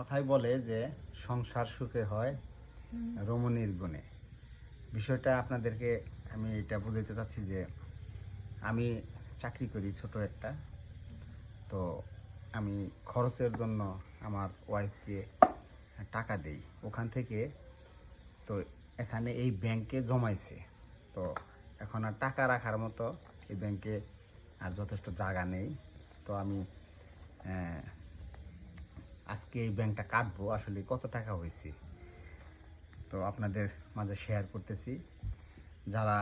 কথাই বলে যে সংসার সুখে হয় রমণীর গুণে। বিষয়টা আপনাদেরকে আমি এটা বুঝাইতে চাচ্ছি যে আমি চাকরি করি ছোট একটা, তো আমি খরচের জন্য আমার ওয়াইফকে টাকা দেই ওখান থেকে। তো এখানে এই ব্যাংকে জমাইছে, তো এখন আর টাকা রাখার মতো এই ব্যাংকে আর যথেষ্ট জায়গা নেই। তো আমি আজকে এই ব্যাংকটা কাটবো, আসলে কত টাকা হয়েছে তো আপনাদের মাঝে শেয়ার করতেছি। যারা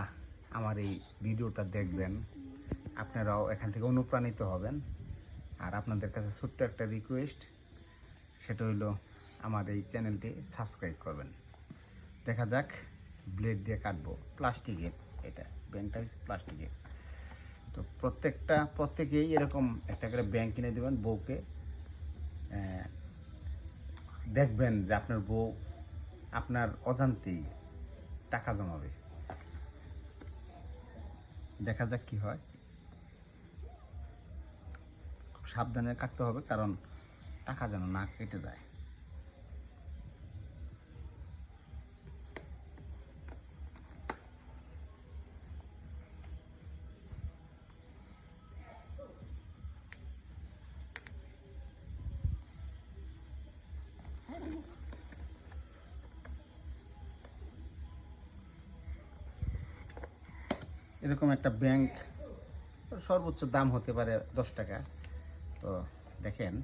আমার এই ভিডিওটা দেখবেন আপনারাও এখান থেকে অনুপ্রাণিত হবেন। আর আপনাদের কাছে ছোট্ট একটা রিকোয়েস্ট, সেটা হইলো আমার এই চ্যানেলটি সাবস্ক্রাইব করবেন। দেখা যাক, ব্লেড দিয়ে কাটবো, প্লাস্টিকের, এটা ব্যাংকটা হচ্ছে প্লাস্টিকের। তো প্রত্যেকেই এরকম একটা করে ব্যাংক কিনে দেবেন বউকে। দেখবেন যে আপনার বউ আপনার অজান্তেই টাকা জমাবে। দেখা যাক কি হয়। খুব সাবধানে কাটতে হবে, কারণ টাকা যেন না কেটে যায়। এরকম একটা ব্যাংক সর্বোচ্চ দাম হতে পারে 10 টাকা। তো দেখেন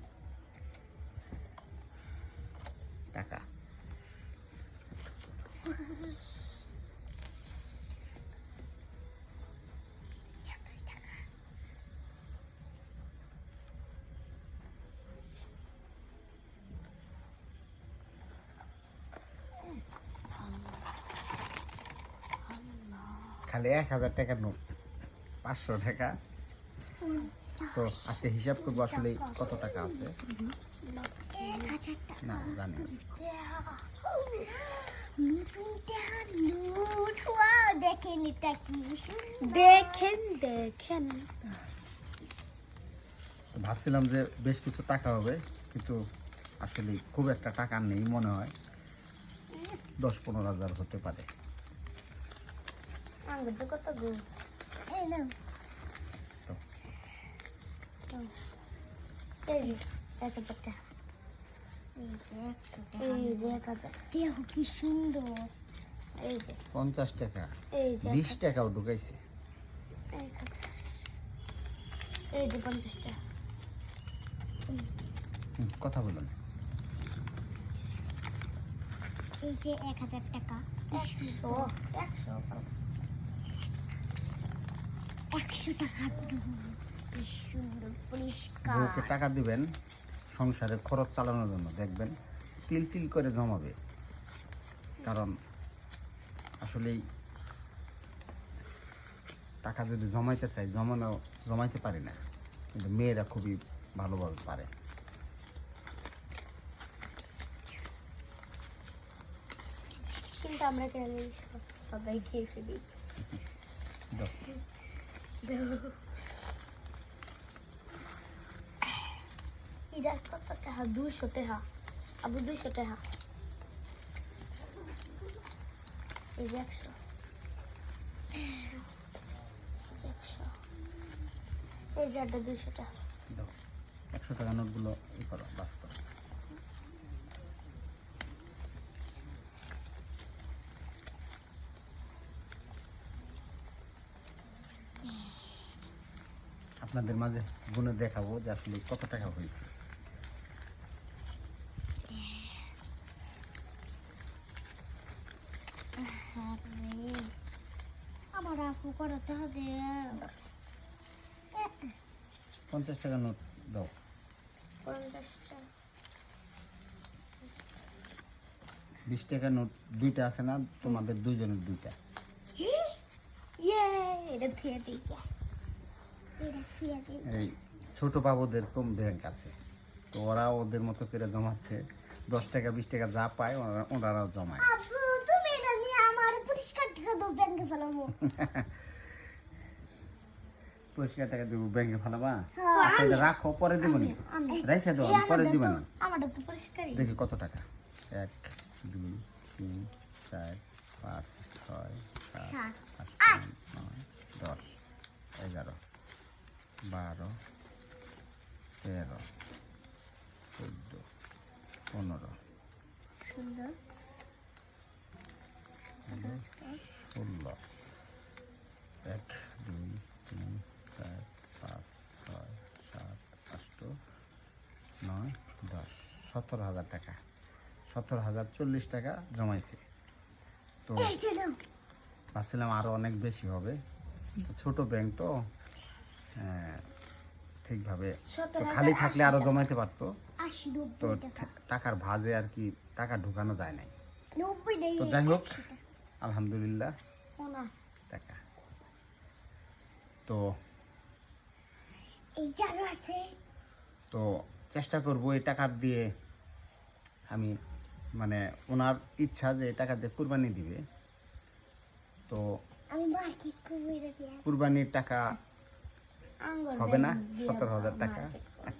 টাকা, খালি 1000 টাকার নোট, 500 টাকা। তো আজকে হিসাব করবো আসলে কত টাকা আছে। না জানি না। দেখেন ভাবছিলাম যে বেশ কিছু টাকা হবে, কিন্তু আসলে খুব একটা টাকা নেই মনে হয়, 10-15 হাজার হতে পারে। কত গো, এই না এই যে 1000 টাকা, এই যে 1000, দেখো কি সুন্দর। এই যে 50 টাকা, এই যে 20 টাকাও ঢুকাইছে। 1000, এই যে 50 টাকা, কথা বলুন। এই যে 1000 টাকা, 100 টাকা, কি সুন্দর পরিষ্কার। বউকে টাকা দিবেন সংসারের খরচ চালানোর জন্য, দেখবেন তিল তিল করে জমাবে। কারণ আসলেই টাকা যদি জমাইতে চাই জমাইতে পারি না, কিন্তু মেয়েরা খুবই ভালোভাবে পারে। কিন্তু আমরা কেন সবাই খেয়ে ফেলি। দাও। এটা কত টাকা? 200 টাকা। আবু 200 টাকা। এই যে 100, 100, এই যে 200 টাকা। দাও 100 টাকা নোটগুলো ই করো, বাস করো। আপনাদের মাঝে গুনে দেখাবো যে আসলে কত টাকা হয়েছে। আমার আপু করাতে হবে। 50 টাকা নোট দাও। 50 টাকা। 20 টাকা নোট দুইটা আছে না, তোমাদের দুইজনের দুইটা। এটা থিয়ে দিই। এই ছোট বাবুদের কম ব্যাংক আছে, তো ওরা ওদের মতো করে জমাচ্ছে। 10 টাকা 20 টাকা যা পায় ওনারাও জমায়। আপু তুমি এটা নিয়ে আমার পরিষ্কার টাকা দাও, ব্যাংকে ফেলাবো। পরিষ্কার টাকা দিব ব্যাংকে ফেলাবা হ্যাঁ, আচ্ছা এটা রাখো পরে দিব নি রেখে দাও পরে দিবা না আমারটা তো পরিষ্কারই। দেখি কত টাকা 1 2 3 4 5 6 7 সাত, 8 9 10 11 12 13 14 15 সুন্দর। 16 1 2 3 4 5 6 7 8 9 10 17,000 টাকা 17,040 টাকা জমাইছে তো এই যে নাও। ভাবছিলাম আরও অনেক বেশি হবে তো ছোট ব্যাংক তো ঠিকভাবে তো 17,080 খালি থাকলে আরও জমাইতে পারতো 80 তো 90 টাকা। টাকার ভাজে আর কি টাকা ঢুকানো যায় নাই 90 নেই। তো যাই হোক আলহামদুলিল্লাহ না, টাকা তো এই জানো আছে। তো চেষ্টা করব এই টাকা দিয়ে আমি মানে ওনার ইচ্ছা যে এই টাকা দিয়ে কুরবানি দিবে তো আমি মার্কেট করে রেখে কুরবানির টাকা আঙ্গুর হবে না ব্যাংক দিয়ে 17,000 টাকা market করব।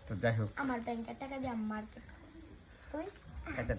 তো যাই হোক আমার ব্যাংকের টাকা দিয়ে আমি মার্কেট করি। টাকা